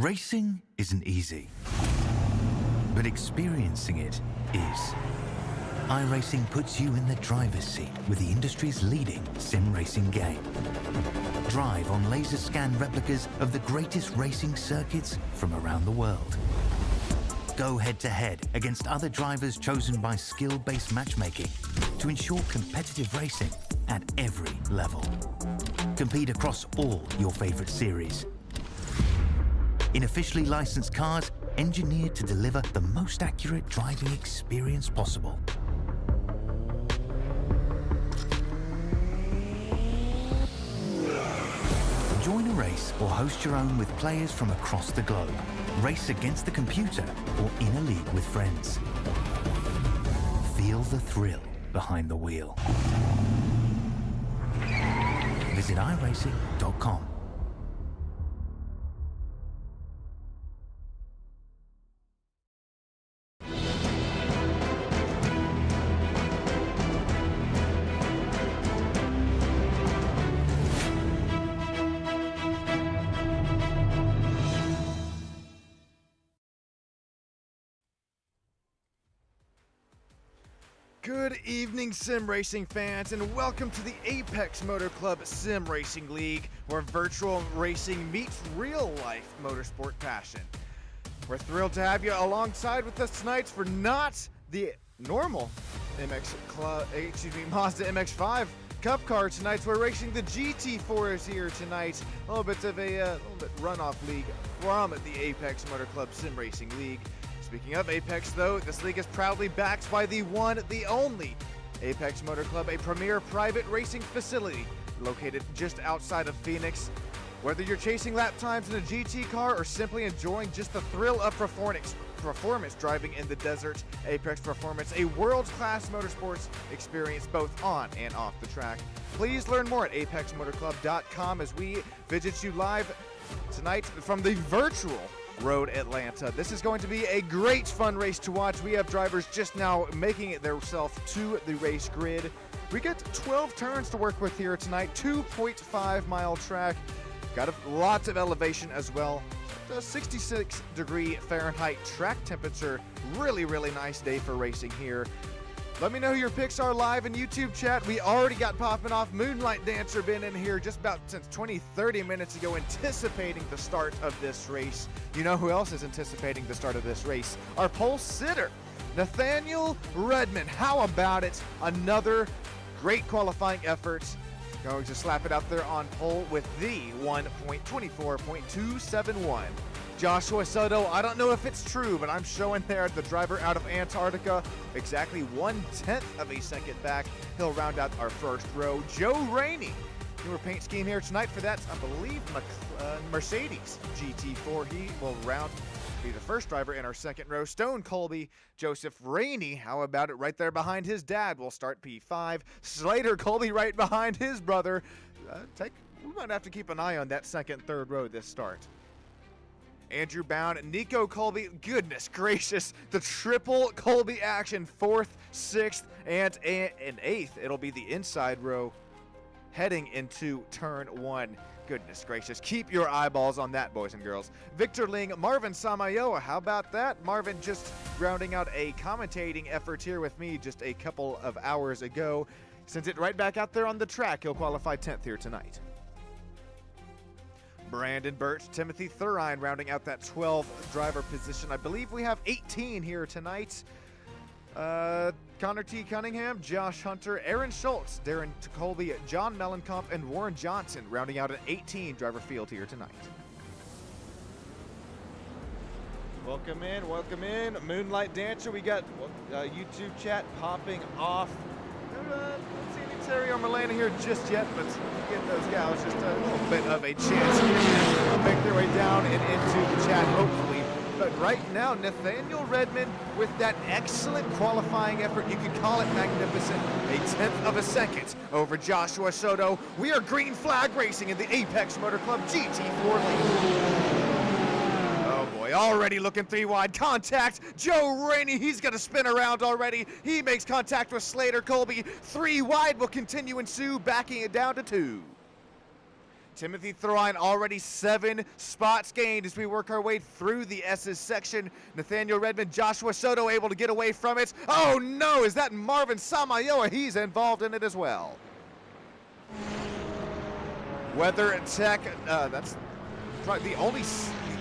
Racing isn't easy, but experiencing it is. iRacing puts you in the driver's seat with the industry's leading sim racing game. Drive on laser scan replicas of the greatest racing circuits from around the world. Go head-to-head against other drivers chosen by skill-based matchmaking to ensure competitive racing at every level. Compete across all your favorite series. In officially licensed cars, engineered to deliver the most accurate driving experience possible. Join a race or host your own with players from across the globe. Race against the computer or in a league with friends. Feel the thrill behind the wheel. Visit iRacing.com. Good evening, sim racing fans, and welcome to the Apex Motor Club Sim Racing League, where virtual racing meets real-life motorsport passion. We're thrilled to have you alongside with us tonight for not the normal Mazda MX-5 Cup car tonight. We're racing the GT4 is here tonight. A little bit of a runoff league from the Apex Motor Club Sim Racing League. Speaking of Apex, though, this league is proudly backed by the one, the only Apex Motor Club, a premier private racing facility located just outside of Phoenix. Whether you're chasing lap times in a GT car or simply enjoying just the thrill of performance driving in the desert, Apex Performance, a world-class motorsports experience both on and off the track. Please learn more at apexmotorclub.com as we visit you live tonight from the virtual Road Atlanta. This is going to be a great fun race to watch. We have drivers just now making it themselves to the race grid. We get 12 turns to work with here tonight, 2.5 mile track. Got lots of elevation as well. A 66-degree Fahrenheit track temperature. Really, really nice day for racing here. Let me know who your picks are live in YouTube chat. We already got popping off. Moonlight Dancer been in here just about since 20-30 minutes ago anticipating the start of this race. You know who else is anticipating the start of this race? Our pole sitter, Nathaniel Redmond. How about it? Another great qualifying effort. Going to slap it out there on pole with the 1.24.271. Joshua Soto, I don't know if it's true, but I'm showing there the driver out of Antarctica, exactly 1/10 of a second back. He'll round out our first row. Joe Rainey, newer paint scheme here tonight for that, I believe, Mercedes GT4. He will be the first driver in our second row. Stone Colby, Joseph Rainey, how about it, right there behind his dad, will start P5. Slater Colby right behind his brother. We might have to keep an eye on that second, third row this start. Andrew Bound, Nico Colby, goodness gracious, the triple Colby action, 4th, 6th, and an 8th. It'll be the inside row heading into turn 1. Goodness gracious, keep your eyeballs on that, boys and girls. Victor Ling, Marvin Samayoa, how about that? Marvin just rounding out a commentating effort here with me just a couple of hours ago. Sends it right back out there on the track. He'll qualify 10th here tonight. Brandon Birch, Timothy Thurine rounding out that 12th driver position. I believe we have 18 here tonight. Connor T. Cunningham, Josh Hunter, Aaron Schultz, Darren Colby, John Mellencamp, and Warren Johnson rounding out an 18 driver field here tonight. Welcome in, welcome in. Moonlight Dancer, we got YouTube chat popping off. Don't see any Terry or Milena here just yet, but give those gals just a little bit of a chance to make their way down and into the chat, hopefully. But right now, Nathaniel Redmond with that excellent qualifying effort, you could call it magnificent, a 10th of a second over Joshua Soto. We are green flag racing in the Apex Motor Club GT4 League. Already looking 3 wide. Contact. Joe Rainey, he's going to spin around already. He makes contact with Slater Colby. 3 wide will continue ensue, backing it down to 2. Timothy Thorine already 7 spots gained as we work our way through the S's section. Nathaniel Redmond, Joshua Soto able to get away from it. Oh no, is that Marvin Samayoa? He's involved in it as well. Weather Tech, that's probably the only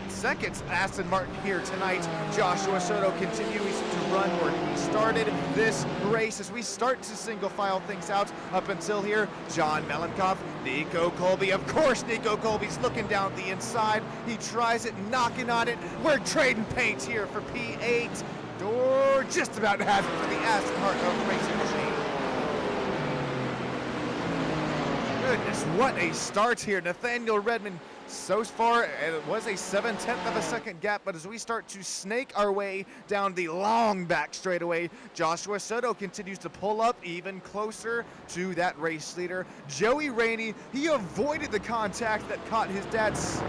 second Aston Martin here tonight. Joshua Soto continues to run where he started this race as we start to single file things out up until here. John Melenkov, Nico Colby. Of course, Nico Colby's looking down the inside. He tries it, knocking on it. We're trading paint here for P8. Door just about has it for the Aston Martin racing machine. Goodness, what a start here. Nathaniel Redmond. So far, it was a 7/10 of a second gap, but as we start to snake our way down the long back straightaway, Joshua Soto continues to pull up even closer to that race leader. Joey Rainey, he avoided the contact that caught his dad's, his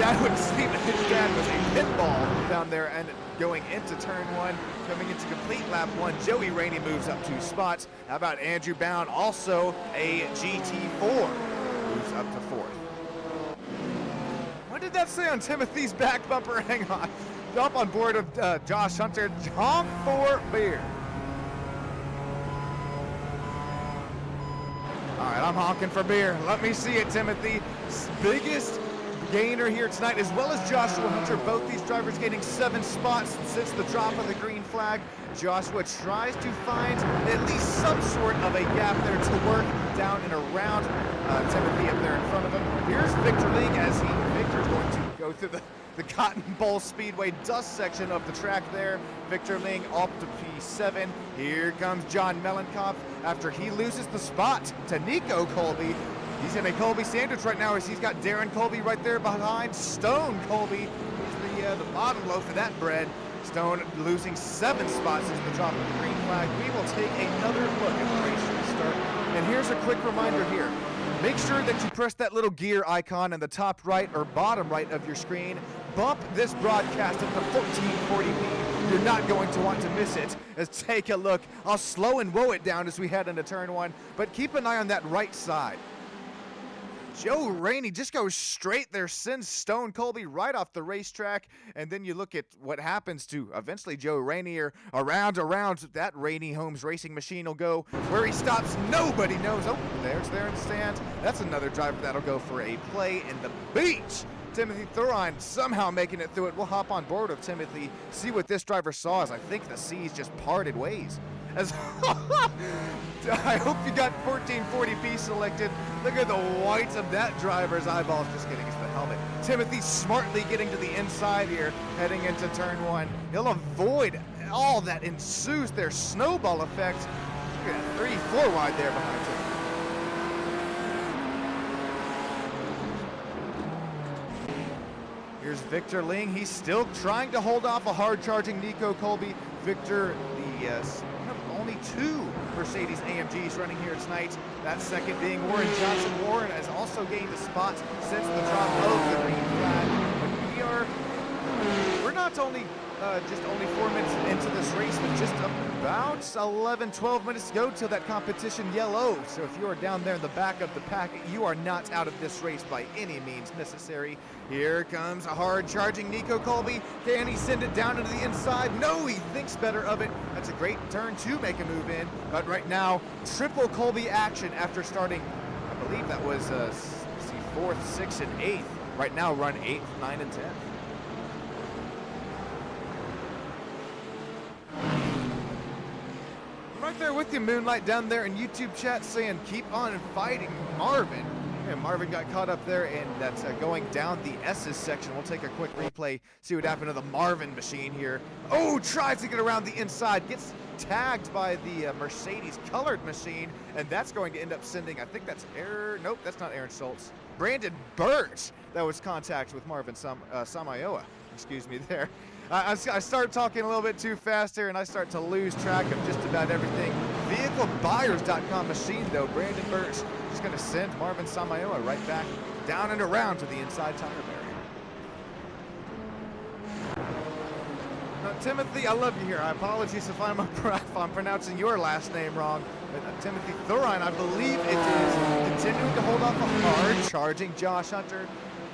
dad wouldn't see that his dad was a pit ball down there and going into turn 1, coming into complete lap 1. Joey Rainey moves up 2 spots. How about Andrew Bound, also a GT4, moves up to 4th. What did that say on Timothy's back bumper? Hang on. Jump on board of Josh Hunter. Honk for beer. All right, I'm honking for beer. Let me see it, Timothy. Biggest gainer here tonight, as well as Joshua Hunter. Both these drivers gaining 7 spots since the drop of the green flag. Joshua tries to find at least some sort of a gap there to work down and around Timothy up there in front of him. Here's Victor Ling as Victor's going to go through the Cotton Bowl Speedway dust section of the track there. Victor Ling up to P7. Here comes John Melenkov after he loses the spot to Nico Colby. He's in a Colby sandwich right now as he's got Darren Colby right there behind. Stone Colby is the bottom loaf of that bread. Stone losing 7 spots since the drop of the green flag. We will take another look at the race restart. And here's a quick reminder here. Make sure that you press that little gear icon in the top right or bottom right of your screen. Bump this broadcast up to 1440p. You're not going to want to miss it. Let's take a look. I'll slow and woe it down as we head into turn 1, but keep an eye on that right side. Joe Rainey just goes straight there, sends Stone Colby right off the racetrack, and then you look at what happens to eventually Joe Rainey, or around that Rainey Homes racing machine will go. Where he stops, nobody knows. Oh, there's there in the stands. That's another driver that'll go for a play in the beach. Timothy Thorine somehow making it through it. We'll hop on board of Timothy, see what this driver saw, as I think the seas just parted ways. As I hope you got 1440p selected. Look at the whites of that driver's eyeballs. Just kidding, it's the helmet. Timothy smartly getting to the inside here, heading into turn 1. He'll avoid all that ensues their snowball effect. Look at that 3-4 wide there behind him. Here's Victor Ling. He's still trying to hold off a hard-charging Nico Colby. Victor, one of only 2 Mercedes AMGs running here tonight. That second being Warren Johnson. Warren has also gained a spot since the drop of the green flag. But we're not only just only 4 minutes into this race, but just about 11-12 minutes to go till that competition yellow. So if you are down there in the back of the pack, you are not out of this race by any means necessary. Here comes a hard charging Nico Colby. Can he send it down into the inside? No, he thinks better of it. That's a great turn to make a move in. But right now, triple Colby action after starting, I believe that was 4th, 6th, and 8th. Right now run 8th, 9th, and 10th. Right there with you, Moonlight, down there in YouTube chat saying keep on fighting Marvin. And Marvin got caught up there, and that's going down the S's section. We'll take a quick replay, see what happened to the Marvin machine here. Oh, tries to get around the inside, gets tagged by the Mercedes colored machine, and that's going to end up sending, I think that's nope, that's not Aaron Schultz. Brandon Birch, that was contact with Marvin Samayoa, excuse me there. I start talking a little bit too fast here, and I start to lose track of just about everything. VehicleBuyers.com machine, though. Brandon Birch is going to send Marvin Samayoa right back down and around to the inside tire barrier. Now, Timothy, I love you here. I apologize if I'm pronouncing your last name wrong. Timothy Thurine, I believe it is, continuing to hold off a hard charging Josh Hunter.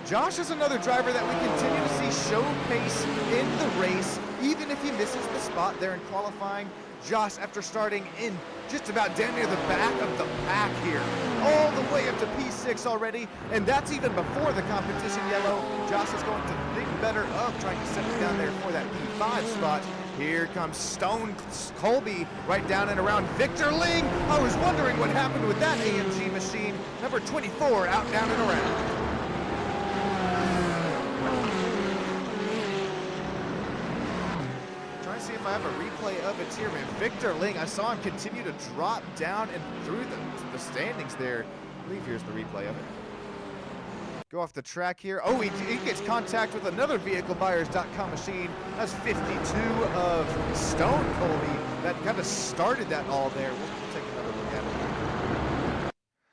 Josh is another driver that we continue to see show pace in the race, even if he misses the spot there in qualifying. Josh, after starting in just about down near the back of the pack here, all the way up to P6 already, and that's even before the competition yellow. Josh is going to think better of trying to settle down there for that P5 spot. Here comes Stone Colby right down and around Victor Ling. I was wondering what happened with that AMG machine. Number 24 out, down, and around. Trying to see if I have a replay of it here, man. Victor Ling, I saw him continue to drop down and through the standings there. I believe here's the replay of it. Go off the track here. Oh, he gets contact with another VehicleBuyers.com machine. That's 52 of Stone Colby. That kind of started that all there. We'll take another look at it.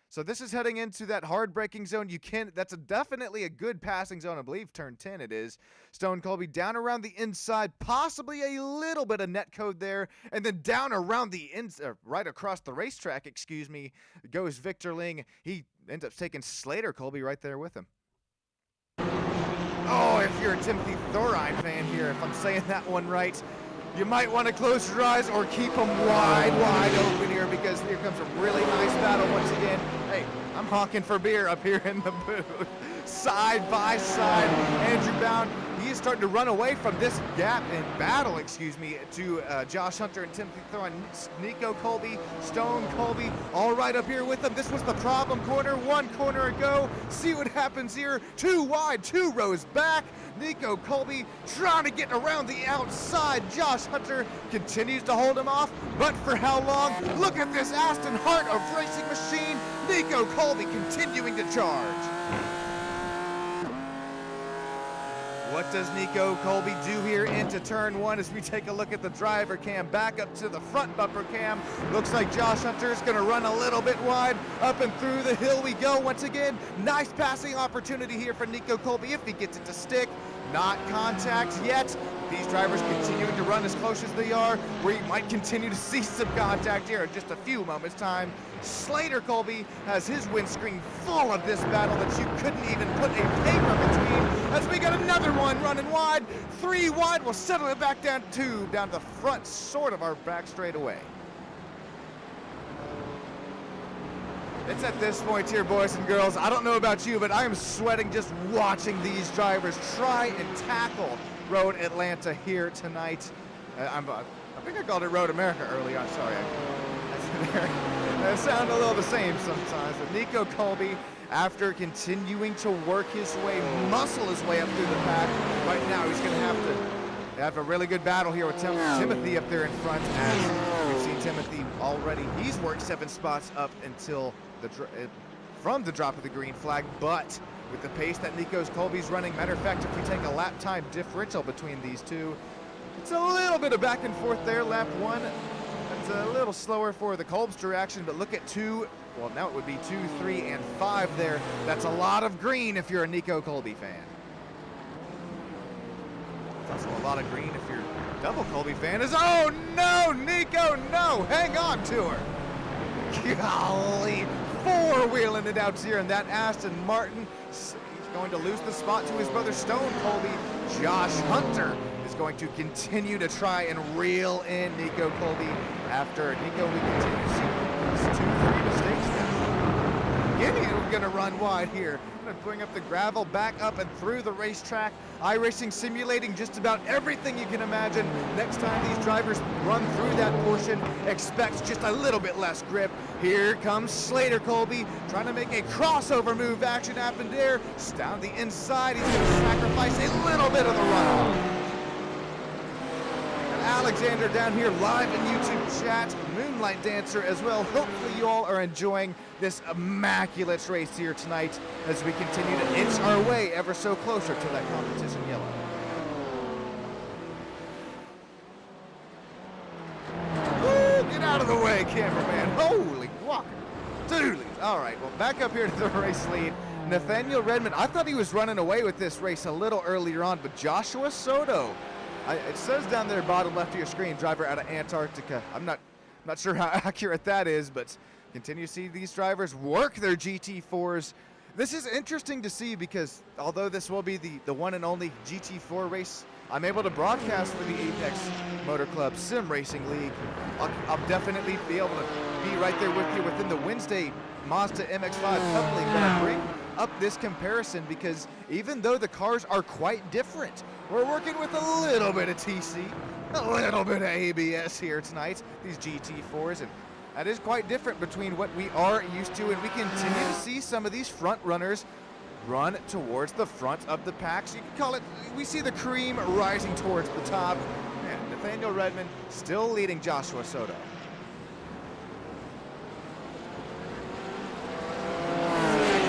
So this is heading into that hard braking zone. That's definitely a good passing zone. I believe turn 10 it is. Stone Colby down around the inside, possibly a little bit of net code there, and then down around the right across the racetrack, excuse me, goes Victor Ling. He ends up taking Slater Colby right there with him. Oh, if you're a Timothy Thurine fan here, if I'm saying that one right, you might want to close your eyes or keep them wide open here, because here comes a really nice battle once again. Hey, I'm honking for beer up here in the booth. Side by side, Andrew Bound, he is starting to run away from this gap in battle, excuse me, to Josh Hunter and Timothy Thurine. Nico Colby, Stone Colby, all right up here with them. This was the problem corner, one corner ago. See what happens here. Two wide, 2 rows back. Nico Colby trying to get around the outside. Josh Hunter continues to hold him off, but for how long? Look at this Aston Hart of racing machine. Nico Colby continuing to charge. What does Nico Colby do here into turn 1 as we take a look at the driver cam back up to the front bumper cam? Looks like Josh Hunter is going to run a little bit wide. Up and through the hill we go once again. Nice passing opportunity here for Nico Colby if he gets it to stick. Not contact yet. These drivers continuing to run as close as they are. We might continue to see some contact here in just a few moments' time. Slater Colby has his windscreen full of this battle that you couldn't even put a paper between. As we got another one running wide. 3 wide, we'll settle it back down to the front, sort of our back straightaway. It's at this point here, boys and girls, I don't know about you, but I am sweating just watching these drivers try and tackle Road Atlanta here tonight. I think I called it Road America early on. Sorry, they sound a little the same sometimes. But Nico Colby, after continuing to work his way, muscle his way up through the pack, right now he's going to have a really good battle here with Timothy up there in front. As we've seen Timothy already, he's worked 7 spots up until from the drop of the green flag, but with the pace that Nico Colby's running, matter of fact, if we take a lap time differential between these two, it's a little bit of back and forth there. Lap 1, it's a little slower for the Colbster action, but look at 2, well now it would be 2, 3, and 5 there. That's a lot of green if you're a Nico Colby fan. It's also a lot of green if you're a double Colby fan. Oh no, Nico, no, hang on to her. Golly, 4-wheeling it out here in that Aston Martin. He's going to lose the spot to his brother Stone Colby. Josh Hunter is going to continue to try and reel in Nico Colby. After Nico, we continue to see these 2-3 mistakes now. Again, he's going to run wide here. Going to bring up the gravel, back up and through the racetrack. iRacing simulating just about everything you can imagine. Next time these drivers run through that portion, expect just a little bit less grip. Here comes Slater Colby trying to make a crossover move action happen there. Down the inside, he's going to sacrifice a little bit of the runoff. Alexander down here live in YouTube chat, Moonlight Dancer as well. Hopefully you all are enjoying this immaculate race here tonight as we continue to inch our way ever so closer to that competition yellow. Ooh, get out of the way, cameraman. Holy guac. Doodlies. All right, well, back up here to the race lead. Nathaniel Redmond, I thought he was running away with this race a little earlier on, but Joshua Soto, it says down there bottom left of your screen, driver out of Antarctica. I'm not Not sure how accurate that is, but continue to see these drivers work their GT4s. This is interesting to see because although this will be the one and only GT4 race, I'm able to broadcast for the Apex Motor Club Sim Racing League. I'll definitely be able to be right there with you within the Wednesday Mazda MX-5 Cup League when I bring up this comparison, because even though the cars are quite different, we're working with a little bit of TC, a little bit of ABS here tonight, these GT4s, and that is quite different between what we are used to, and we continue to see some of these front runners run towards the front of the pack. So you can call it, we see the cream rising towards the top, and Nathaniel Redmond still leading Joshua Soto.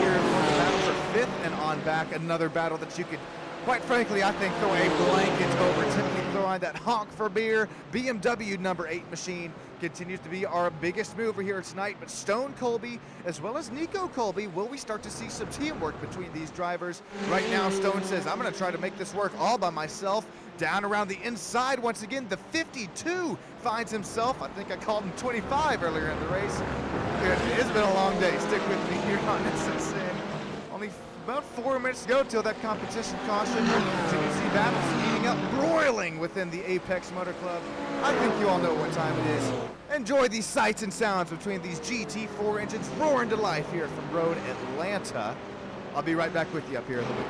Here for the battle for fifth and on back, another battle that you could, quite frankly, I think throw a blanket over. Typically throwing that honk for beer. BMW number 8 machine continues to be our biggest mover here tonight, but Stone Colby as well as Nico Colby, will we start to see some teamwork between these drivers? Right now, Stone says, I'm going to try to make this work all by myself. Down around the inside, once again, the 52 finds himself. I think I called him 25 earlier in the race. It has been a long day. Stick with me here on this. Only about 4 minutes to go till that competition caution. Continue to see battles heating up, broiling within the Apex Motor Club. I think you all know what time it is. Enjoy these sights and sounds between these GT4 engines roaring to life here from Road Atlanta. I'll be right back with you up here in the booth.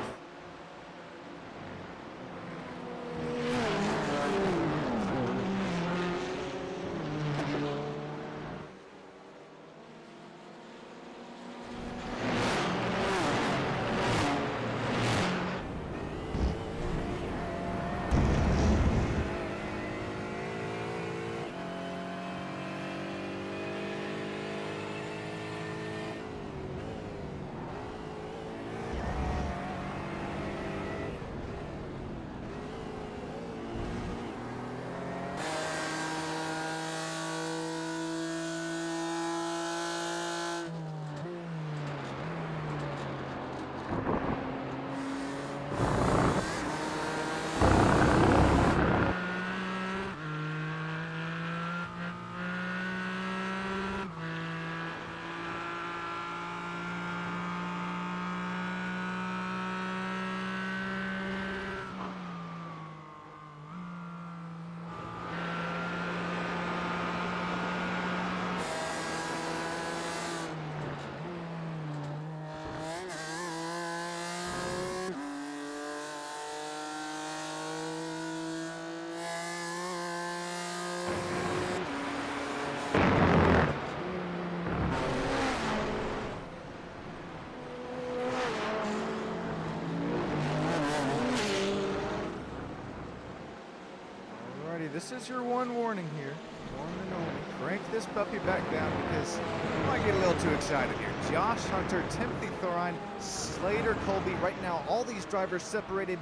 This is your one warning here. One and only. Crank this puppy back down because I might get a little too excited here. Josh Hunter, Timothy Thorine, Slater Colby. Right now, all these drivers separated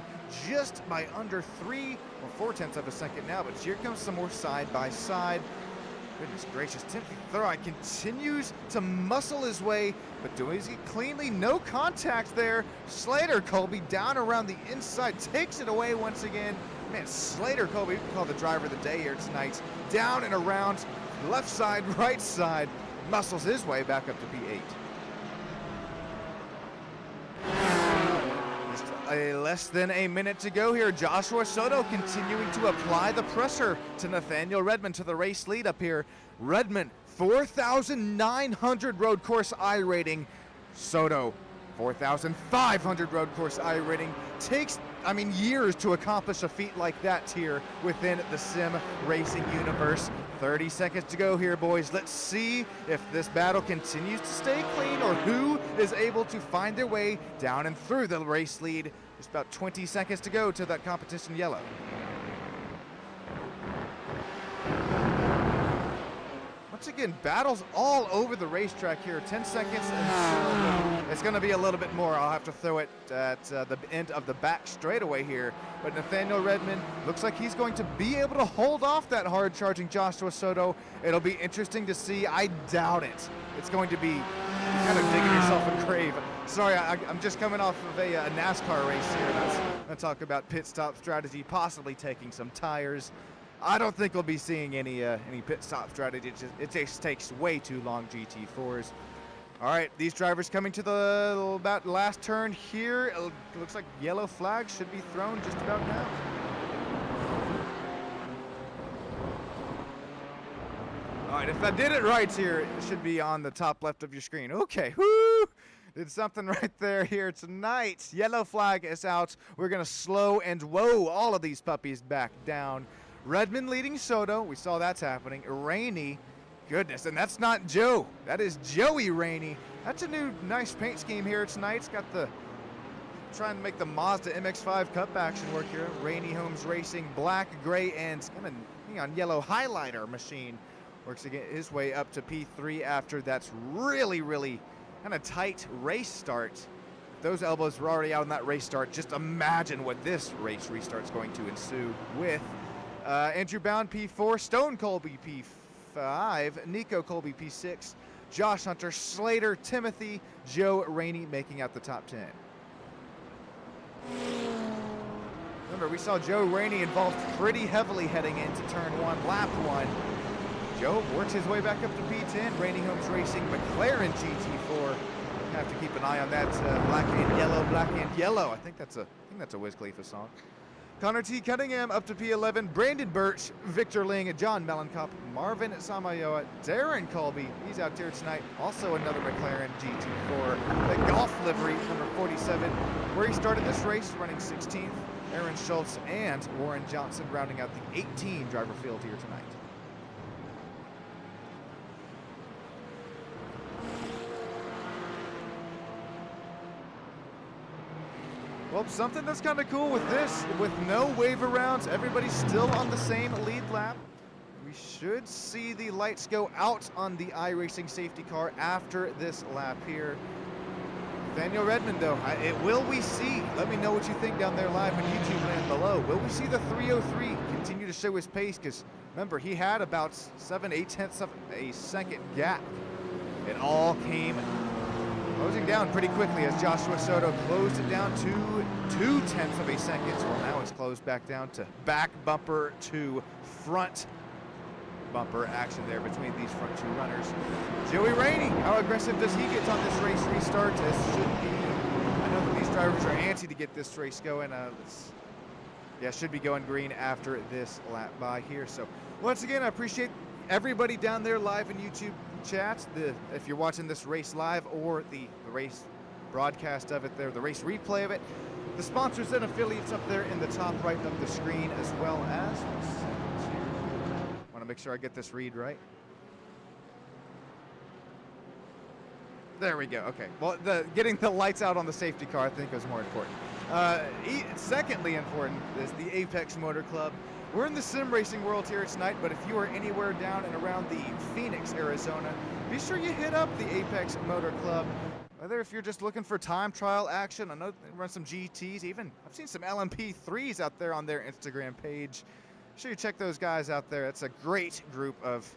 just by under 3 or 4/10 of a second now, but here comes some more side by side. Goodness gracious, Timothy Thorine continues to muscle his way, but doing it cleanly, no contact there. Slater Colby down around the inside, takes it away once again. Man, Slater Colby, we can call the driver of the day here tonight. Down and around, left side, right side, muscles his way back up to P8. Just less than a minute to go here. Joshua Soto continuing to apply the pressure to Nathaniel Redmond to the race lead up here. Redmond, 4,900 road course I rating. Soto, 4,500 road course I rating. Takes, years to accomplish a feat like that here within the sim racing universe. 30 seconds to go here, boys. Let's see if this battle continues to stay clean or who is able to find their way down and through the race lead. Just about 20 seconds to go to that competition yellow. Once again, battles all over the racetrack here. 10 seconds until it's going to be a little bit more. I'll have to throw it at the end of the back straightaway here. But Nathaniel Redmond looks like he's going to be able to hold off that hard-charging Joshua Soto. It'll be interesting to see. I doubt it. It's going to be kind of digging yourself a grave. Sorry, I'm just coming off of a NASCAR race here. I'm going to talk about pit stop strategy, possibly taking some tires. I don't think we'll be seeing any pit stop strategy. It just takes way too long, GT4s. All right, these drivers coming to the about last turn here. It looks like yellow flag should be thrown just about now. All right, if I did it right here, it should be on the top left of your screen. Okay, whoo! Did something right there here tonight. Yellow flag is out. We're gonna slow and whoa all of these puppies back down. Redmond leading Soto. We saw that's happening. Rainey, goodness, and that's not Joe. That is Joey Rainey. That's a new nice paint scheme here tonight. It's got the trying to make the Mazda MX-5 Cup action work here. Rainey Homes Racing, black, gray, and kind of neon yellow highlighter machine. Works to get his way up to P3 after that's really kind of tight race start. If those elbows were already out in that race start, just imagine what this race restart's going to ensue with Andrew Bound P4, Stone Colby P5, Nico Colby P6, Josh Hunter, Slater, Timothy, Joe Rainey making out the top 10. Remember, we saw Joe Rainey involved pretty heavily heading into turn 1, lap 1. Joe works his way back up to P10. Rainey Homes Racing, McLaren GT4. Have to keep an eye on that black and yellow. I think that's a Wiz Khalifa song. Connor T. Cunningham up to P11. Brandon Birch, Victor Ling, John Melenkop, Marvin Samayoa, Darren Colby. He's out here tonight. Also another McLaren GT4. The golf livery, number 47, where he started this race, running 16th. Aaron Schultz and Warren Johnson rounding out the 18 driver field here tonight. Well, something that's kind of cool with this, with no wave arounds, everybody's still on the same lead lap. We should see the lights go out on the iRacing safety car after this lap here. Daniel Redmond, though, will we see? Let me know what you think down there live on YouTube land below. Will we see the 303 continue to show his pace? Because remember, he had about 7/8 tenths of a second gap. It all came closing down pretty quickly as Joshua Soto closed it down to 0.2 of a second. Well, now it's closed back down to back bumper to front bumper action there between these front two runners. Joey Rainey, how aggressive does he get on this race restart? This should be, I know that these drivers are antsy to get this race going. Should be going green after this lap by here. So once again, I appreciate everybody down there live in YouTube chat. If you're watching this race live or the race broadcast of it there, the race replay of it, the sponsors and affiliates up there in the top right of the screen, as well as, want to make sure I get this read right. There we go. Okay. Well, getting the lights out on the safety car, I think, was more important. Secondly important is the Apex Motor Club. We're in the sim racing world here tonight, but if you are anywhere down and around the Phoenix, Arizona, be sure you hit up the Apex Motor Club. Whether if you're just looking for time trial action, I know they run some GTs, even I've seen some LMP3s out there on their Instagram page. Be sure you check those guys out there. It's a great group of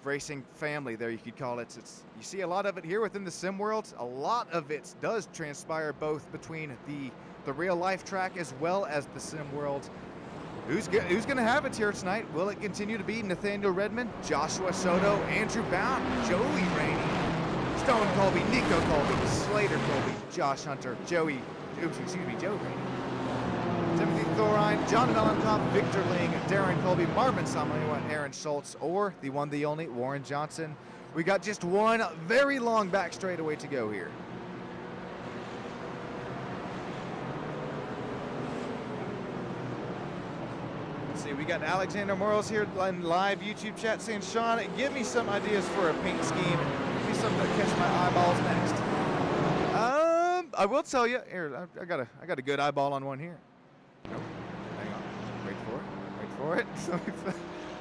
racing family there, you could call it. You see a lot of it here within the sim world. A lot of it does transpire both between the real life track as well as the sim world. Who's going to have it here tonight? Will it continue to be Nathaniel Redmond, Joshua Soto, Andrew Bound, Joey Rainey, Stone Colby, Nico Colby, Slater Colby, Josh Hunter, Joe Rainey, Timothy Thorine, John Melenkop, Victor Ling, Darren Colby, Marvin Samayoa, Aaron Schultz, or the one, the only, Warren Johnson. We got just one very long back straightaway to go here. We got Alexander Morals here in live YouTube chat saying, Sean, give me some ideas for a paint scheme. Give me something to catch my eyeballs next. I will tell you, here, I got a good eyeball on one here. Nope. Hang on. Wait for it.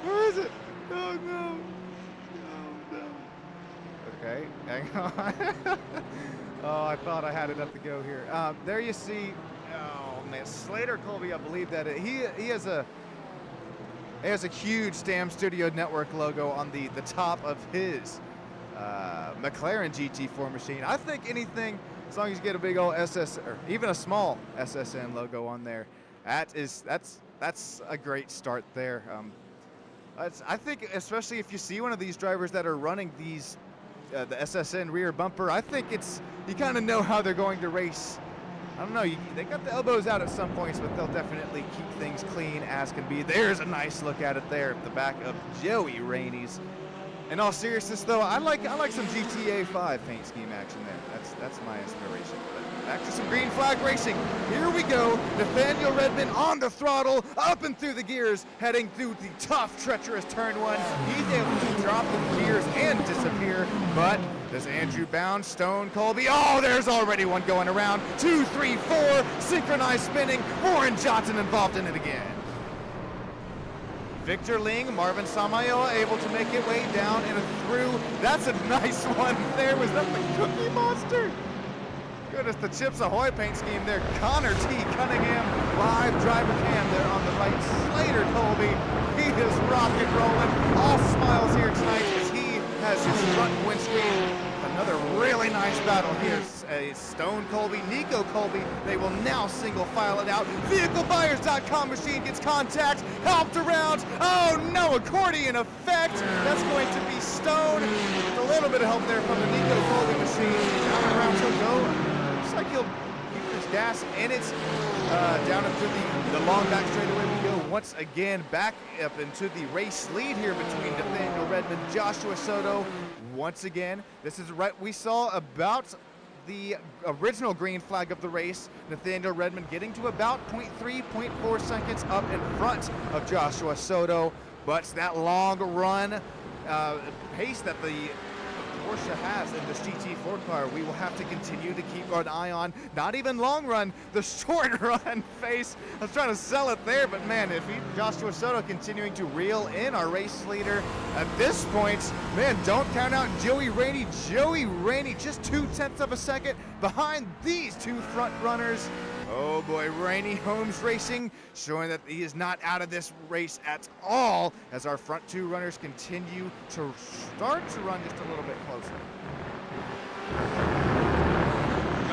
Where is it? Oh no. No. Okay, hang on. Oh, I thought I had it up to go here. There you see. Oh man, Slater Colby, I believe that he has a huge Stam Studio Network logo on the top of his McLaren GT4 machine. I think anything, as long as you get a big old SS or even a small SSN logo on there, that's a great start there. I think especially if you see one of these drivers that are running these the SSN rear bumper, I think you kind of know how they're going to race. I don't know, they got the elbows out at some points, but they'll definitely keep things clean as can be. There's a nice look at it there at the back of Joey Rainey's. In all seriousness, though, I like some GTA 5 paint scheme action there. That's my inspiration. But back to some green flag racing. Here we go. Nathaniel Redmond on the throttle, up and through the gears, heading through the tough, treacherous turn one. He's able to drop the gears and disappear, but does Andrew Bound, Stone, Colby? Oh, there's already one going around. 2, 3, 4, synchronized spinning. Warren Johnson involved in it again. Victor Ling, Marvin Samayoa able to make it way down and through. That's a nice one there. Was that the Cookie Monster? Goodness, the Chips Ahoy paint scheme there. Connor T. Cunningham, live driver cam there on the right. Slater Colby, he is rock and rolling. All smiles here tonight as he has his front windscreen. Another really nice battle here. Stone Colby, Nico Colby, they will now single file it out. VehicleBuyers.com machine gets contact, helped around. Oh no, accordion effect. That's going to be Stone. With a little bit of help there from the Nico Colby machine. Down and around he'll go. Looks like he'll keep his gas in it. Down into the long back straightaway we go once again. Back up into the race lead here between Nathaniel Redmond, Joshua Soto. Once again, this is right, we saw about the original green flag of the race. Nathaniel Redmond getting to about 0.3, 0.4 seconds up in front of Joshua Soto. But that long run pace that the Porsche has in this GT4 car, we will have to continue to keep an eye on. Not even long run, the short run face. I was trying to sell it there, but man, if Joshua Soto continuing to reel in our race leader at this point, man, don't count out Joey Rainey. Joey Rainey just 0.2 of a second behind these two front runners. Oh boy, Rainey Holmes Racing showing that he is not out of this race at all as our front two runners continue to start to run just a little bit closer.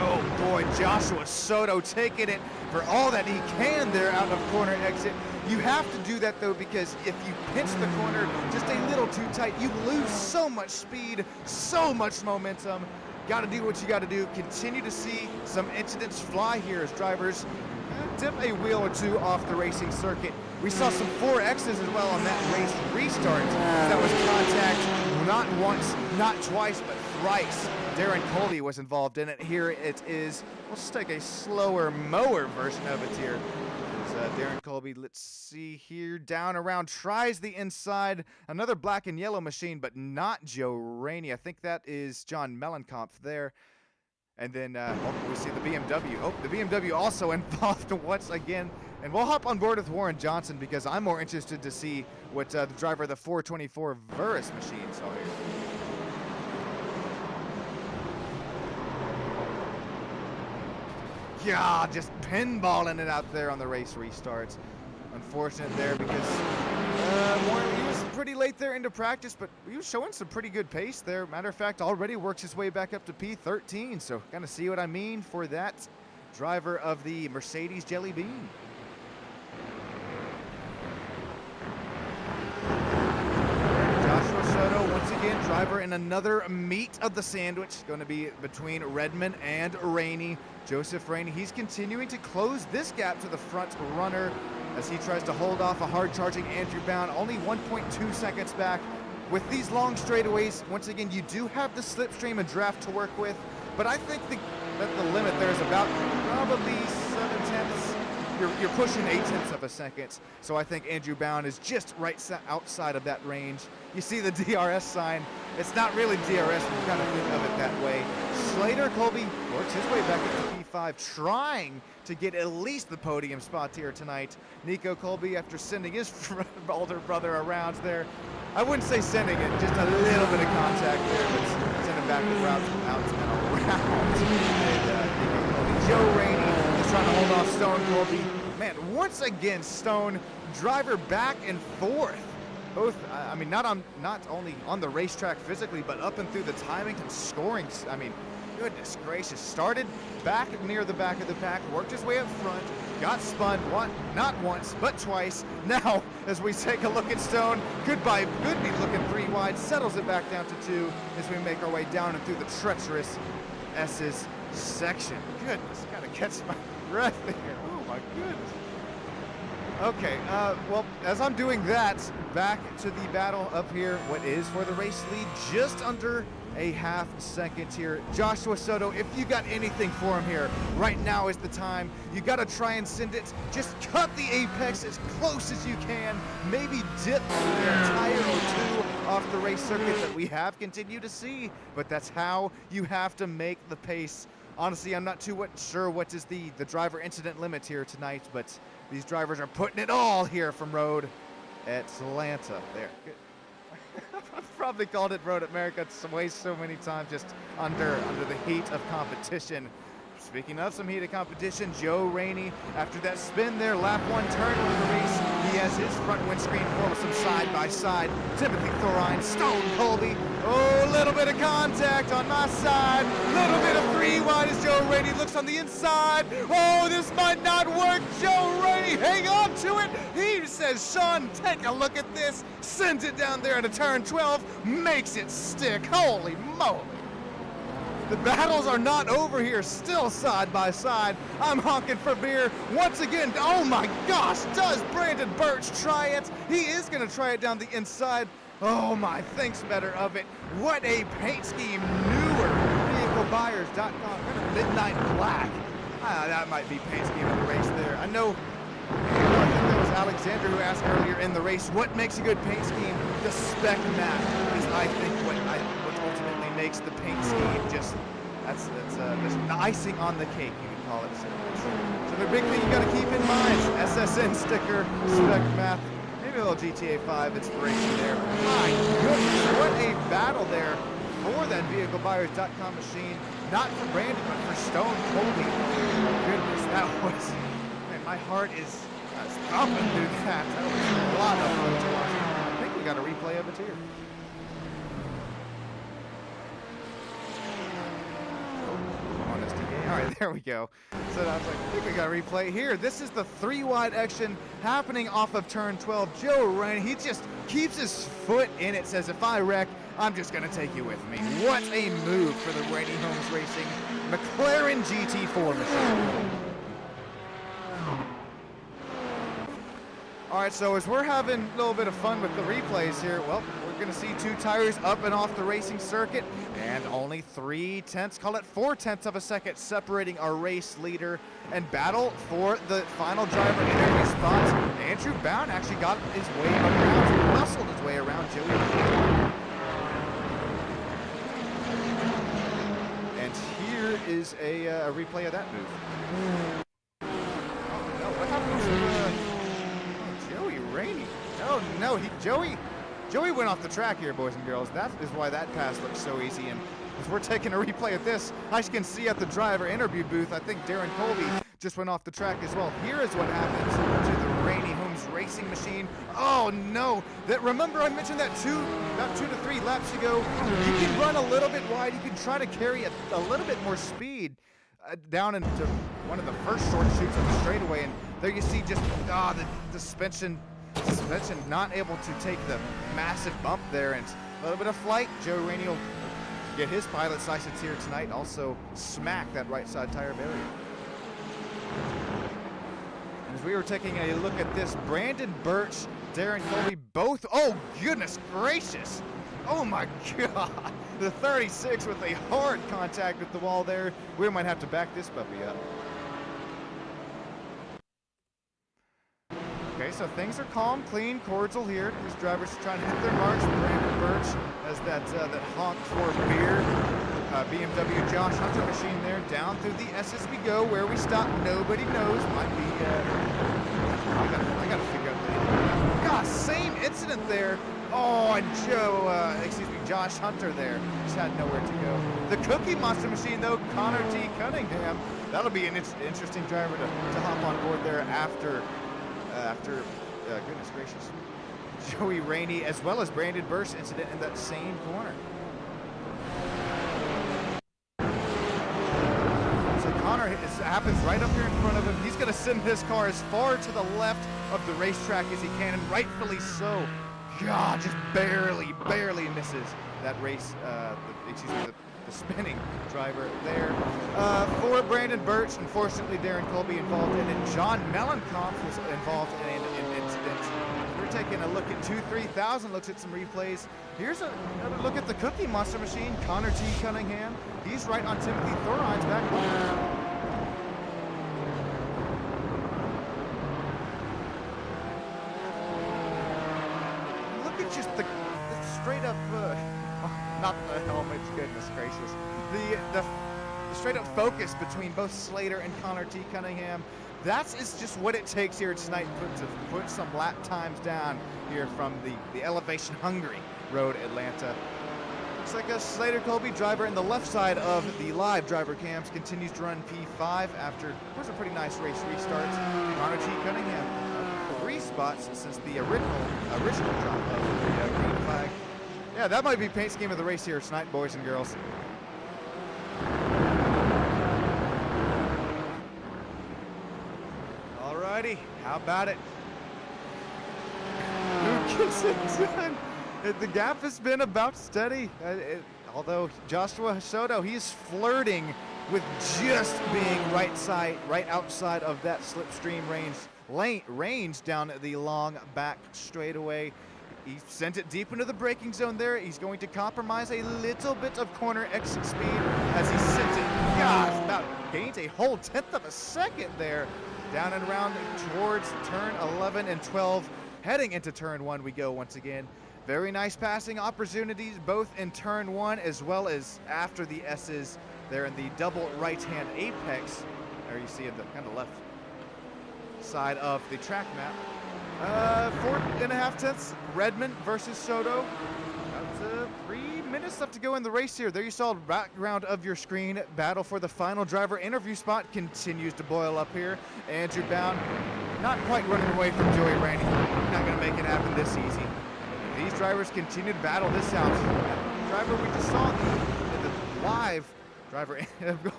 Oh boy, Joshua Soto taking it for all that he can there out of corner exit. You have to do that though, because if you pinch the corner just a little too tight, you lose so much speed, so much momentum. Got to do what you got to do. Continue to see some incidents fly here as drivers tip a wheel or two off the racing circuit. We saw some 4Xs as well on that race restart. That was contact not once, not twice, but thrice. Darren Colby was involved in it. Here it is. Let's take a slower mower version of it here. Darren Colby, let's see here, down around, tries the inside, another black and yellow machine, but not Joe Rainey. I think that is John Mellencamp there. And then we see the BMW. Oh, the BMW also involved once again. And we'll hop on board with Warren Johnson because I'm more interested to see what the driver of the 424 Verus machine saw here. Yeah, just pinballing it out there on the race restarts. Unfortunate there because Warren, he was pretty late there into practice, but he was showing some pretty good pace there. Matter of fact, already works his way back up to P13, so kind of see what I mean for that driver of the Mercedes Jelly Bean. Joshua Soto, once again, driver in another meat of the sandwich. Going to be between Redmond and Rainey. Joseph Rainey, he's continuing to close this gap to the front runner as he tries to hold off a hard-charging Andrew Bound, only 1.2 seconds back. With these long straightaways, once again, you do have the slipstream and draft to work with, but I think that the limit there is about probably 7/10. You're pushing 0.8 of a second, so I think Andrew Bound is just right outside of that range. You see the DRS sign. It's not really DRS, but you kind of think of it that way. Slater Colby works his way back into P5, trying to get at least the podium spot here tonight. Nico Colby, after sending his older brother around there, I wouldn't say sending it, just a little bit of contact there, but sending back the route out and around. And Nico Colby, Joe Rainey is trying to hold off Stone Colby. Man, once again, Stone, driver back and forth. Both, I mean, not only on the racetrack physically, but up and through the timing and scoring. I mean, goodness gracious. Started back near the back of the pack, worked his way up front, got spun not once, but twice. Now, as we take a look at Stone, could be looking 3 wide, settles it back down to 2 as we make our way down and through the treacherous S's section. Goodness, gotta catch my breath there. Oh my goodness. Okay, well, as I'm doing that, back to the battle up here, what is for the race lead, just under a half second here. Joshua Soto, if you got anything for him here, right now is the time. You got to try and send it. Just cut the apex as close as you can. Maybe dip a tire or 2 off the race circuit that we have continued to see, but that's how you have to make the pace. Honestly, I'm not too sure what is the driver incident limit here tonight, but these drivers are putting it all here from Road Atlanta. There. Good. I've probably called it Road America way so many times, just under the heat of competition. Speaking of some heated competition, Joe Rainey, after that spin there, lap 1, turn 1 of the race, he has his front windscreen full of some side-by-side. Timothy Thorine, Stone Colby. Oh, a little bit of contact on my side. Little bit of 3 wide as Joe Rainey looks on the inside. Oh, this might not work. Joe Rainey, hang on to it. He says, Sean, take a look at this. Sends it down there into turn 12. Makes it stick. Holy moly. The battles are not over here, still side by side. I'm honking for beer once again. Oh my gosh, does Brandon Birch try it? He is gonna try it down the inside. Oh my, thinks better of it. What a paint scheme, newer. VehicleBuyers.com, kind of midnight black. That might be paint scheme of the race there. I know, I think that was Alexander who asked earlier in the race, what makes a good paint scheme? The spec map is, I think, what ultimately makes the paint scheme just, that's the icing on the cake, you can call it. So the big thing you got to keep in mind, SSN sticker, spec map, maybe a little GTA 5 inspiration there. My goodness, what a battle there for that VehicleBuyers.com machine. Not for Brandon, but for Stone Colby. Goodness, that was, man, my heart is thumping through that. That was a lot of fun to watch. I think we got a replay of it here. All right, there we go. So I was like, I think we got a replay here. This is the 3 wide action happening off of turn 12. Joe Rainey, he just keeps his foot in it, says, if I wreck, I'm just going to take you with me. What a move for the Rainey Homes Racing McLaren GT4 machine. All right, so as we're having a little bit of fun with the replays here, well, we're going to see 2 tires up and off the racing circuit, and only 3/10, call it 4/10 of a second, separating our race leader and battle for the final driver interview spot. Andrew Bound actually got his way around, muscled his way around Joey. And here is a replay of that move. Oh no, what happened to Joey Rainey? Oh no, Joey went off the track here, boys and girls. That is why that pass looks so easy. And as we're taking a replay of this, I can see at the driver interview booth, I think Darren Colby just went off the track as well. Here is what happens to the Rainey Homes Racing machine. Oh no! Remember I mentioned that about 2 to 3 laps ago. You can run a little bit wide. You can try to carry a little bit more speed down into one of the first short shoots of the straightaway. And there you see just the suspension not able to take the massive bump there, and a little bit of flight. Joe Rainey will get his pilot's license here tonight and also smack that right side tire barrier. As we were taking a look at this, Brandon Birch, Darren Colby, both, oh goodness gracious, oh my god, the 36 with a hard contact with the wall there. We might have to back this puppy up. Okay, so things are calm, clean, cordial here. These drivers are trying to hit their marks. Brandon Birch has that honk for beer. BMW Josh Hunter machine there. Down through the SS we go. Where we stop, nobody knows. Might be, I gotta figure out the, gosh, same incident there. Oh, and Josh Hunter there. Just had nowhere to go. The Cookie Monster machine though, Connor T. Cunningham. That'll be an interesting driver to hop on board there after goodness gracious, Joey Rainey as well as Brandon Birch incident in that same corner. happens right up here in front of him. He's going to send his car as far to the left of the racetrack as he can, and rightfully so. God, just barely misses that race, the spinning driver there. For Brandon Birch, unfortunately Darren Colby involved in it. John Mellencamp was involved in an incident. We're taking a look at 2-3000, looks at some replays. Here's another look at the Cookie Monster Machine, Connor T. Cunningham. He's right on Timothy Thorine's back corner. Just the straight up, not the helmet, goodness gracious. The straight up focus between both Slater and Connor T. Cunningham. That's just what it takes here tonight to put some lap times down here from the elevation hungry road Atlanta. Looks like a Slater Colby driver in the left side of the live driver cams continues to run P5 after what was a pretty nice race restart. Connor T. Cunningham. 3 spots since the original drop of the green flag. Yeah, that might be paint scheme of the race here tonight, boys and girls. Alrighty, how about it? Who gets it done? The gap has been about steady. Although Joshua Soto, he's flirting with just being right outside of that slipstream range down the long back straightaway. He sent it deep into the braking zone there. He's going to compromise a little bit of corner exit speed as he sent it. Gosh, about gains a whole 1/10 of a second there. Down and around towards turn 11 and 12. Heading into turn 1 we go once again. Very nice passing opportunities both in turn 1 as well as after the S's there in the double right-hand apex. There you see at the kind of left side of the track map. 4.5 Redmond versus Soto. About 3 minutes left to go in the race here. There you saw the background of your screen. Battle for the final driver interview spot continues to boil up here. Andrew Bound not quite running away from Joey Rainey. Not going to make it happen this easy. These drivers continue to battle this out. The driver we just saw in the live driver.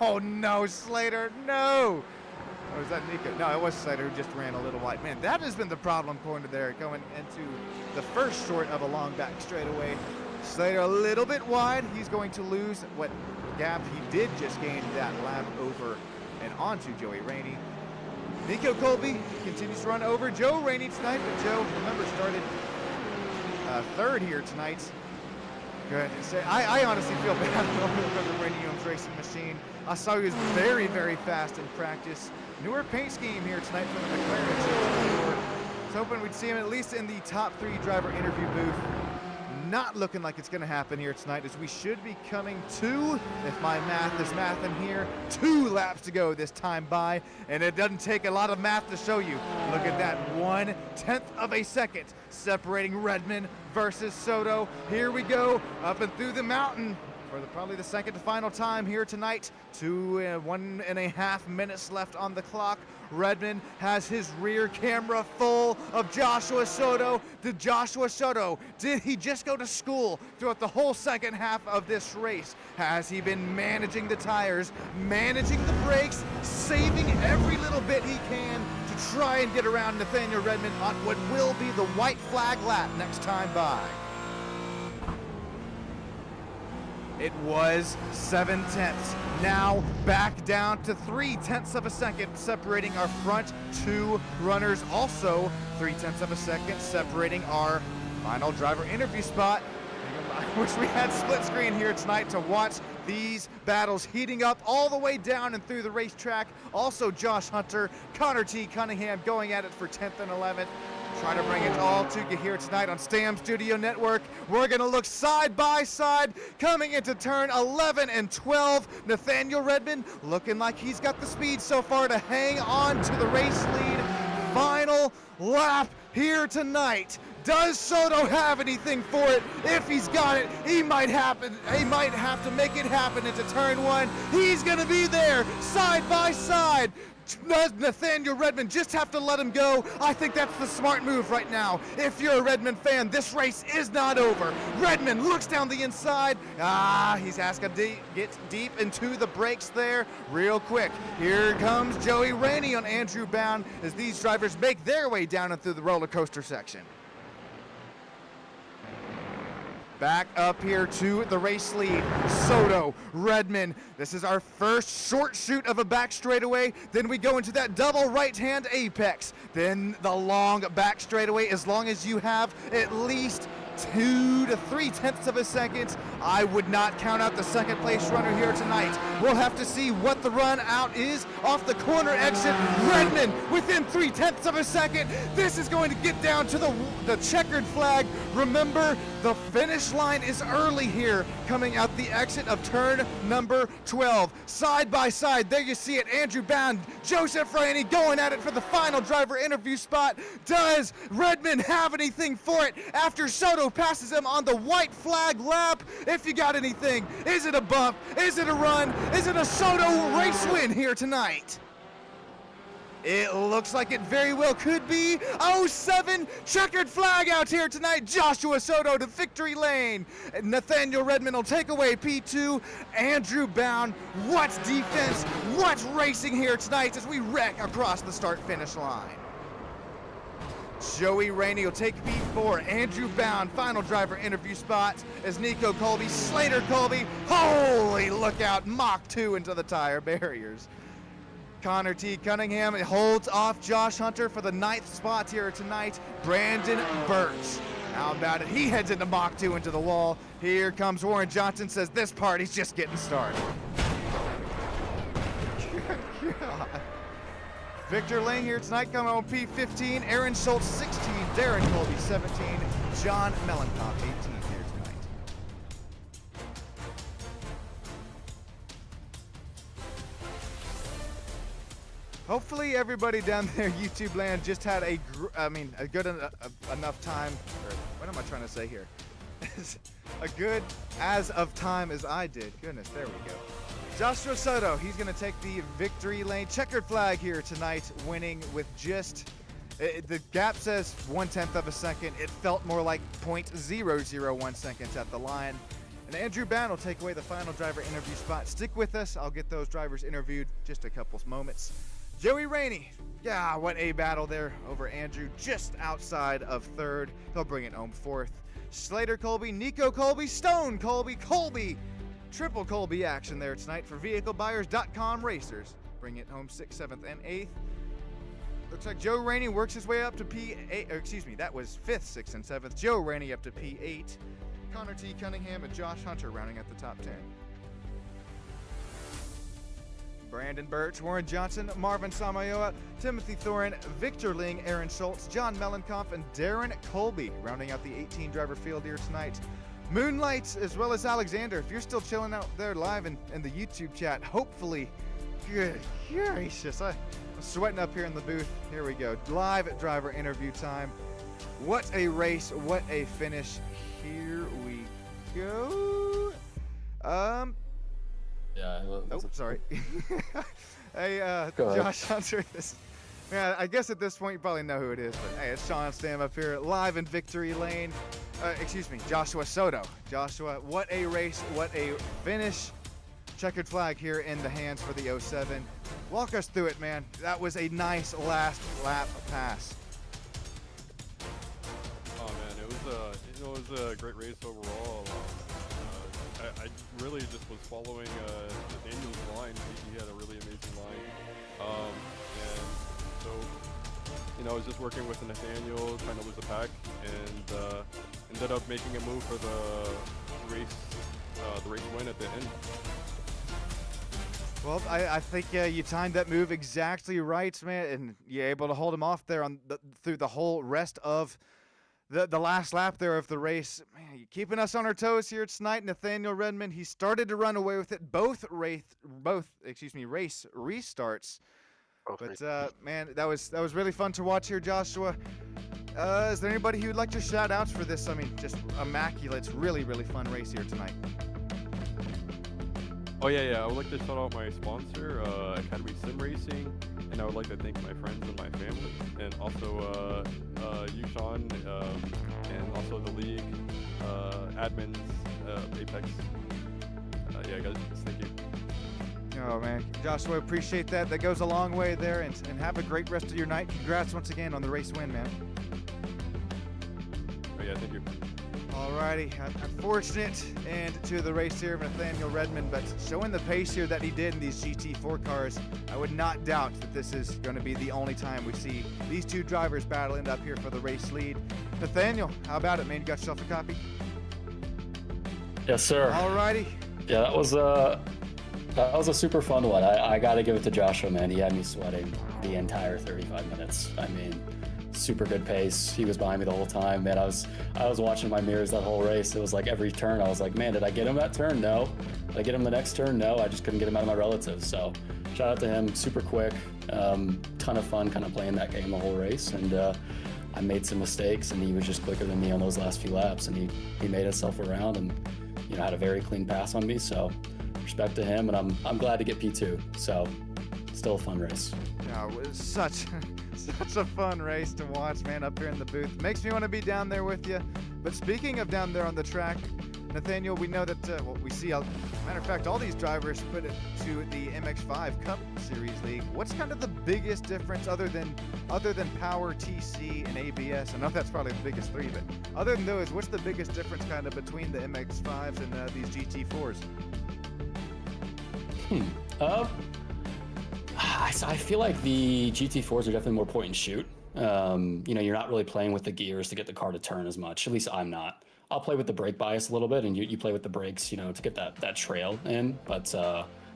Oh no, Slater, no! Or was that Nico? No, it was Slater who just ran a little wide. Man, that has been the problem corner there, going into the first short of a long back straightaway. Slater a little bit wide. He's going to lose what gap he did just gain that lap over and onto Joey Rainey. Nico Colby continues to run over Joe Rainey tonight, but Joe, remember, started third here tonight. Good. I honestly feel bad for the Rainium's racing machine. I saw he was very, very fast in practice. Newer paint scheme here tonight from the McLaren GT4. I was hoping we'd see him at least in the top 3 driver interview booth. Not looking like it's going to happen here tonight, as we should be coming to, if my math is math in here, 2 laps to go this time by, and it doesn't take a lot of math to show you. Look at that, 1/10 of a second separating Redmond versus Soto. Here we go, up and through the mountain for probably the second to final time here tonight. 1.5 minutes left on the clock. Redmond has his rear camera full of Joshua Soto. Did he just go to school throughout the whole second half of this race? Has he been managing the tires, managing the brakes, saving every little bit he can to try and get around Nathaniel Redmond on what will be the white flag lap next time by? It was 7/10. Now back down to 3/10 of a second, separating our front 2 runners. Also 3/10 of a second separating our final driver interview spot. I wish we had split screen here tonight to watch these battles heating up all the way down and through the racetrack. Also Josh Hunter, Connor T. Cunningham going at it for 10th and 11th. Trying to bring it all to you here tonight on Stam Studio Network. We're going to look side by side coming into turn 11 and 12. Nathaniel Redmond looking like he's got the speed so far to hang on to the race lead. Final lap here tonight. Does Soto have anything for it? If he's got it, he might have to make it happen into turn 1. He's going to be there side by side. Nathaniel Redmond just have to let him go. I think that's the smart move right now. If you're a Redmond fan, this race is not over. Redmond looks down the inside. He's asking to get deep into the brakes there real quick. Here comes Joey Rainey on Andrew Bound as these drivers make their way down and through the roller coaster section. Back up here to the race lead, Soto, Redmond. This is our first short shoot of a back straightaway. Then we go into that double right-hand apex. Then the long back straightaway, as long as you have at least 2 to 3/10 of a second. I would not count out the second place runner here tonight. We'll have to see what the run out is off the corner exit. Redmond within 3/10 of a second. This is going to get down to the checkered flag. Remember, the finish line is early here, coming out the exit of turn number 12. Side by side, there you see it, Andrew Bound, Joseph Rainey going at it for the final driver interview spot. Does Redmond have anything for it after Soto passes him on the white flag lap? If you got anything, is it a bump? Is it a run? Is it a Soto race win here tonight? It looks like it very well could be. 07 checkered flag out here tonight. Joshua Soto to victory lane. Nathaniel Redmond will take away P2. Andrew Bound, what defense, what racing here tonight as we wreck across the start-finish line. Joey Rainey will take P4. Andrew Bound, final driver interview spot as Nico Colby, Slater Colby, holy look out, Mach 2 into the tire barriers. Connor T. Cunningham holds off Josh Hunter for the 9th spot here tonight. Brandon Birch, how about it? He heads into Mach 2 into the wall. Here comes Warren Johnson, says this party's just getting started. God. Victor Lane here tonight coming on P15. Aaron Schultz 16, Darren Colby 17, John Mellencamp 18 here tonight. Hopefully everybody down there, YouTube land, just had a good enough time, or what am I trying to say here? A good as of time as I did. Goodness, there we go. Joshua Soto, he's going to take the victory lane. Checkered flag here tonight, winning with just, the gap says 1/10 of a second. It felt more like 0.001 seconds at the line. And Andrew Bound will take away the final driver interview spot. Stick with us. I'll get those drivers interviewed just a couple moments. Joey Rainey, yeah, what a battle there over Andrew, just outside of third. He'll bring it home fourth. Slater Colby, Nico Colby, Stone Colby, Colby. Triple Colby action there tonight for VehicleBuyers.com racers. Bring it home 6th, 7th, and 8th. Looks like Joe Rainey works his way up to P8, or excuse me, that was 5th, 6th, and 7th. Joe Rainey up to P8. Connor T. Cunningham and Josh Hunter rounding at the top 10. Brandon Birch, Warren Johnson, Marvin Samayoa, Timothy Thorin, Victor Ling, Aaron Schultz, John Mellencamp, and Darren Colby rounding out the 18 driver field here tonight. Moonlight, as well as Alexander, if you're still chilling out there live in the YouTube chat, hopefully, good gracious, I'm sweating up here in the booth. Here we go, live driver interview time. What a race, what a finish. Here we go. Yeah. Oh, sorry. Hey, Josh Hunter. Yeah, I guess at this point you probably know who it is, but hey, it's Sean Stam up here live in victory lane. Excuse me, Joshua Soto. Joshua, what a race, what a finish. Checkered flag here in the hands for the 07. Walk us through it, man. That was a nice last lap pass. Oh man, it was a great race overall. I really just was following Nathaniel's line. He had a really amazing line, and so I was just working with Nathaniel, trying to lose the pack, and ended up making a move for the race win at the end. Well, I think you timed that move exactly right, man, and you're able to hold him off there through the whole rest of the last lap there of the race. Man, you're keeping us on our toes here tonight. Nathaniel Redmond, he started to run away with it. Both race restarts. But man, that was really fun to watch here, Joshua. Is there anybody who would like to shout outs for this? I mean, just immaculate, really fun race here tonight. Oh yeah. I would like to shout out my sponsor, Academy Sim Racing, and I would like to thank my friends and my family, and also you, Sean, and also the league admins, Apex. Yeah, guys, thank you. Oh man, Joshua, appreciate that. That goes a long way there, and have a great rest of your night. Congrats once again on the race win, man. Oh yeah, thank you. Alrighty, unfortunate end to the race here of Nathaniel Redmond, but showing the pace here that he did in these GT4 cars, I would not doubt that this is going to be the only time we see these two drivers battling up here for the race lead. Nathaniel, how about it, man? You got yourself a copy? Yes, sir. Alrighty. Yeah, that was a super fun one. I got to give it to Joshua, man. He had me sweating the entire 35 minutes. I mean, super good pace. He was behind me the whole time, man. I was watching my mirrors that whole race. It was like every turn I was like, man, did I get him that turn? No. Did I get him the next turn? No. I just couldn't get him out of my relatives. So shout out to him. Super quick. Ton of fun kind of playing that game the whole race. And I made some mistakes, and he was just quicker than me on those last few laps, and he made himself around and had a very clean pass on me. So respect to him, and I'm glad to get P2. So still a fun race. Yeah, it was such a fun race to watch, man, up here in the booth. Makes me want to be down there with you. But speaking of down there on the track, Nathaniel, we know that, we see, matter of fact, all these drivers put it to the MX5 Cup Series League. What's kind of the biggest difference other than power, TC, and ABS? I know that's probably the biggest three, but other than those, what's the biggest difference kind of between the MX5s and these GT4s? I feel like the GT4s are definitely more point and shoot. You're not really playing with the gears to get the car to turn as much. At least I'm not. I'll play with the brake bias a little bit, and you play with the brakes, to get that trail in. But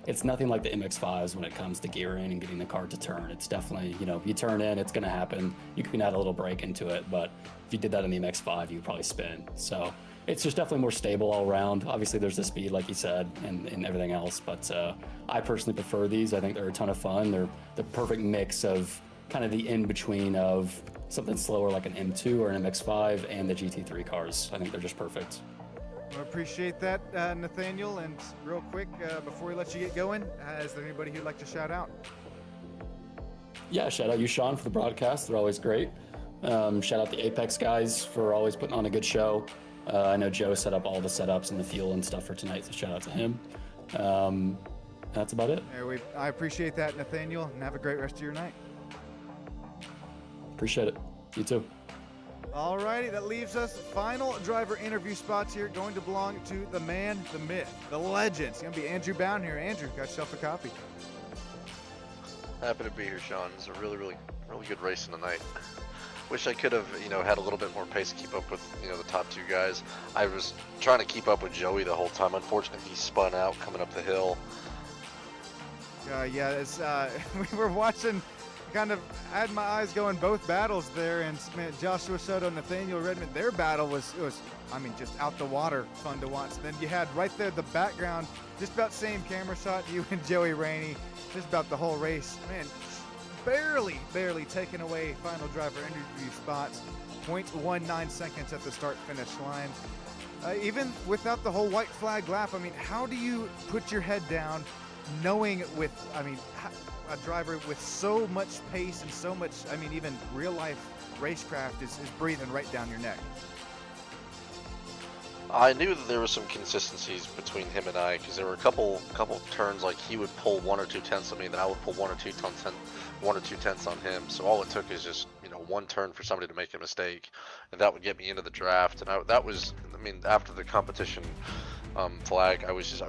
it's nothing like the MX-5s when it comes to gearing and getting the car to turn. It's definitely, you turn in, it's going to happen. You can add a little brake into it, but if you did that in the MX-5, you would probably spin. So it's just definitely more stable all around. Obviously, there's the speed, like you said, and everything else. But I personally prefer these. I think they're a ton of fun. They're the perfect mix of kind of the in-between of something slower like an M2 or an MX-5 and the GT3 cars. I think they're just perfect. I appreciate that, Nathaniel. And real quick, before we let you get going, is there anybody who'd like to shout out? Yeah, shout out you, Sean, for the broadcast. They're always great. Shout out the Apex guys for always putting on a good show. I know Joe set up all the setups and the fuel and stuff for tonight, so shout out to him. That's about it. I appreciate that, Nathaniel, and have a great rest of your night. Appreciate it. You too. Alrighty, that leaves us final driver interview spots here going to belong to the man, the myth, the legend. It's going to be Andrew Bound here. Andrew, got yourself a copy. Happy to be here, Sean. It's a really good race tonight. Wish I could have, had a little bit more pace to keep up with, the top two guys. I was trying to keep up with Joey the whole time. Unfortunately, he spun out coming up the hill. It's, we were watching, kind of had my eyes going both battles there, and man, Joshua Soto, Nathaniel Redmond, their battle was just out the water, fun to watch. Then you had right there the background, just about same camera shot, you and Joey Rainey, just about the whole race. Man, barely taking away final driver interview spots, 0.19 seconds at the start-finish line. Even without the whole white flag lap, how do you put your head down knowing a driver with so much pace and so much, even real-life racecraft is breathing right down your neck? I knew that there was some consistencies between him and I, because there were a couple turns like he would pull 1 or 2 tenths on me, then I would pull 1 or 2 tenths on him. So all it took is just one turn for somebody to make a mistake, and that would get me into the draft. And after the competition flag, I was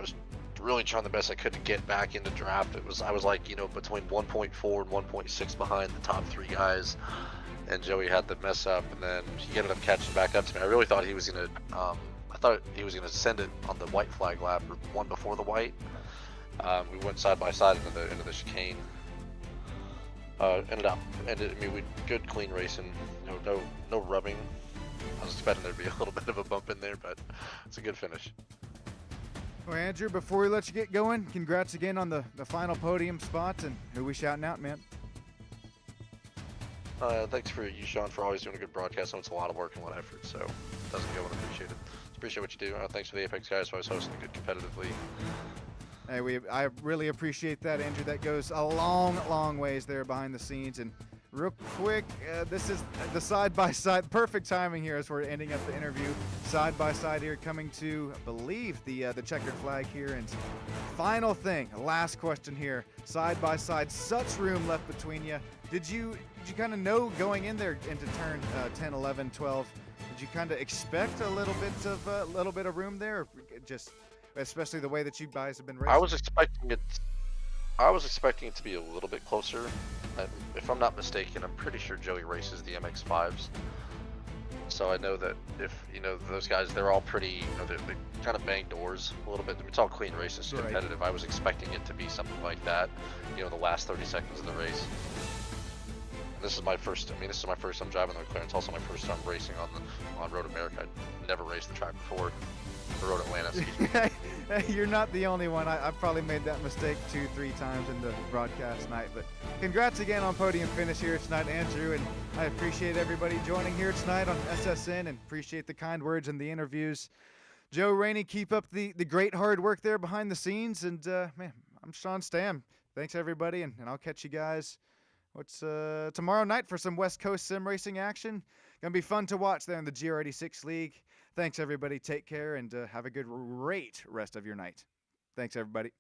really trying the best I could to get back into draft. I was like between 1.4 and 1.6 behind the top 3 guys, and Joey had the mess up, and then he ended up catching back up to me. I really thought he was gonna send it on the white flag lap, or one before the white. We went side by side into the chicane. We good clean racing. No rubbing. I was expecting there to be a little bit of a bump in there, but it's a good finish. Well, Andrew, before we let you get going, congrats again on the final podium spots, and who we shouting out, man? Thanks for you, Sean, for always doing a good broadcast. I know it's a lot of work and a lot of effort, so it doesn't go unappreciated. Appreciate what you do. Thanks for the Apex guys for always hosting a good competitive league. Hey, I really appreciate that, Andrew. That goes a long, long ways there behind the scenes. And real quick, this is the side-by-side. Perfect timing here as we're ending up the interview. Side-by-side here, coming to, I believe, the checkered flag here. And final thing, last question here. Side-by-side, such room left between you. Did you kind of know going in there into turn 10, 11, 12? Did you kind of expect a little bit of room there, or just especially the way that you guys have been racing? I was expecting it to be a little bit closer. If I'm not mistaken, I'm pretty sure Joey races the MX-5s. So I know that if, those guys, they're all pretty, they kind of bang doors a little bit. I mean, it's all clean races, it's competitive. Right. I was expecting it to be something like that, the last 30 seconds of the race. This is my first time driving the McLaren. It's also my first time racing on Road America. I'd never raced the track before. Road Atlanta, excuse me. You're not the only one. I've probably made that mistake 2-3 times in the broadcast night. But congrats again on podium finish here tonight, Andrew. And I appreciate everybody joining here tonight on SSN and appreciate the kind words and the interviews. Joe Rainey, keep up the great hard work there behind the scenes. And man, I'm Sean Stam. Thanks everybody, and I'll catch you guys tomorrow night for some West Coast sim racing action. Gonna be fun to watch there in the GR86 League. Thanks everybody. Take care and have a great rest of your night. Thanks everybody.